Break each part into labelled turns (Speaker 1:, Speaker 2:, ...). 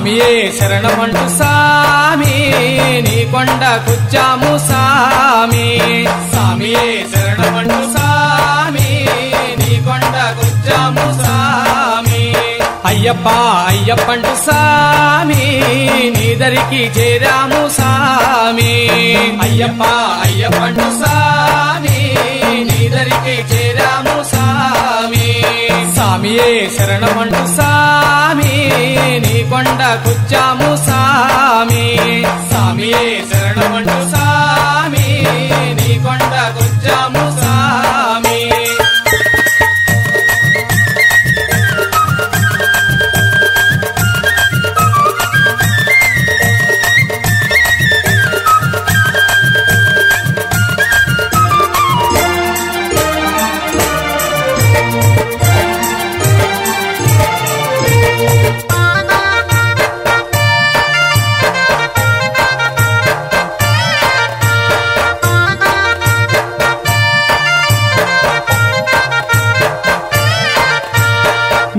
Speaker 1: సామియే శరణమంటూ సామి నీ కొండకొచ్చాము సామి సామియే శరణమంటూ సామి నీ కొండకొచ్చాము సామి అయ్యప్ప అయ్యప్పంటూ సామి నీ దరికి చేరాము సామి అయ్యప్ప అయ్యప్పంటూ సామి నీ దరికి చేరాము సామి సామియే శరణమంటూ సామి నీ కొండకొచ్చాము సామి సామియే శరణమంటూ సామి నీ కొండకొచ్చాము సామి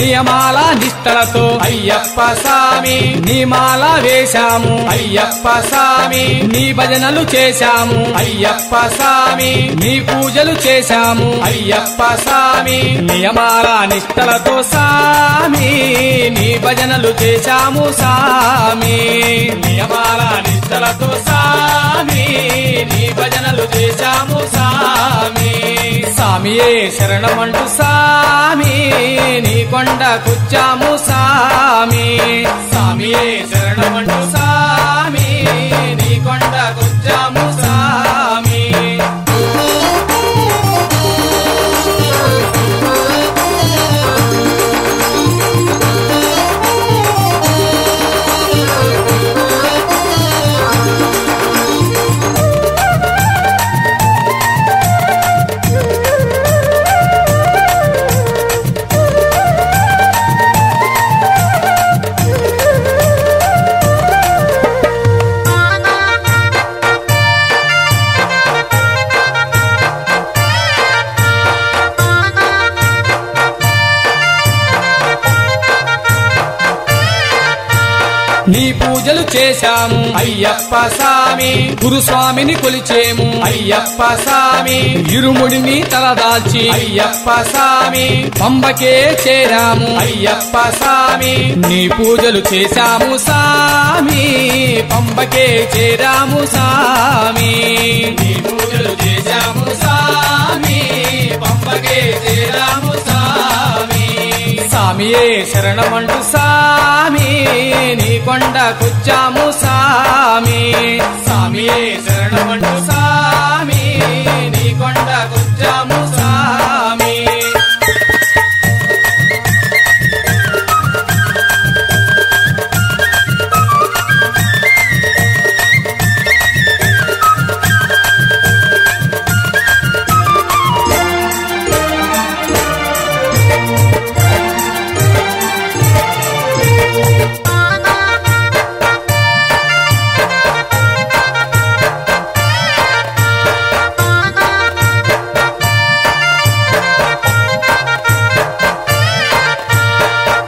Speaker 1: నియమాల నిష్టలతో అయ్యప్ప సామి నీ మాల వేశాము అయ్యప్ప సామి నీ భజనలు చేశాము అయ్యప్ప సామి నీ పూజలు చేశాము అయ్యప్ప సామి నియమాల నిష్టలతో సామి నీ భజనలు చేశాము సామి నియమాల నిష్టలతో సామి నీ భజనలు చేశాము సామి సామియే శరణమంటూ సామి నీ కొండకొచ్చాము సామి సామియే శరణమంటూ సామి నీ కొండకొచ్చాము సామి నీ పూజలు చేశాము అయ్యప్ప సామి గురుస్వామిని కొలిచేము అయ్యప్ప సామి ఇరుముడిని తలదాల్చి అయ్యప్ప సామి పంబకే చేరాము అయ్యప్ప సామి నీ పూజలు చేశాము సామి పంబకే చేరాము సామి నీ పూజలు చేశాము సామి పంబకే చేరాము సామి సామియే శరణమంటూ సామి నీ కొండకొచ్చాము సామి సామియే శరణమంటూ సామి నీ కొండకొచ్చాము సామి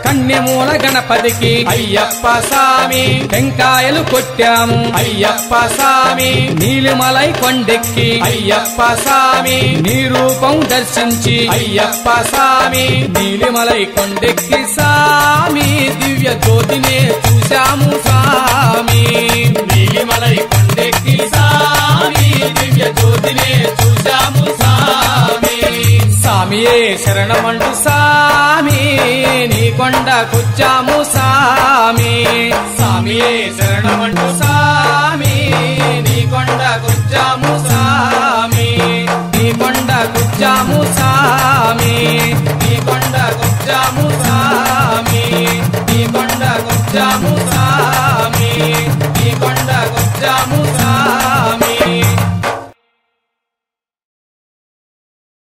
Speaker 1: కన్యమూల గణపతికి అయ్యప్ప సామి టెంకాయలు కొట్టాము అయ్యప్ప సామి నీలిమలై కొండెక్కి అయ్యప్ప సామి నీ రూపం దర్శించి అయ్యప్ప సామి నీలిమలై కొండెక్కి సామి దివ్య జ్యోతినే చూశాము సామి నీలిమలై కొండెక్కి సామి దివ్య జ్యోతినే చూశాము సామి సామియే శరణమంటూ సామి నీ కొండకొచ్చాము సామి సామియే శరణమంటూ సామి నీ కొండకొచ్చాము సామి నీ కొండకొచ్చాము సామి నీ కొండకొచ్చాము సామి నీ కొండకొచ్చాము సామి నీ కొండకొచ్చాము సామి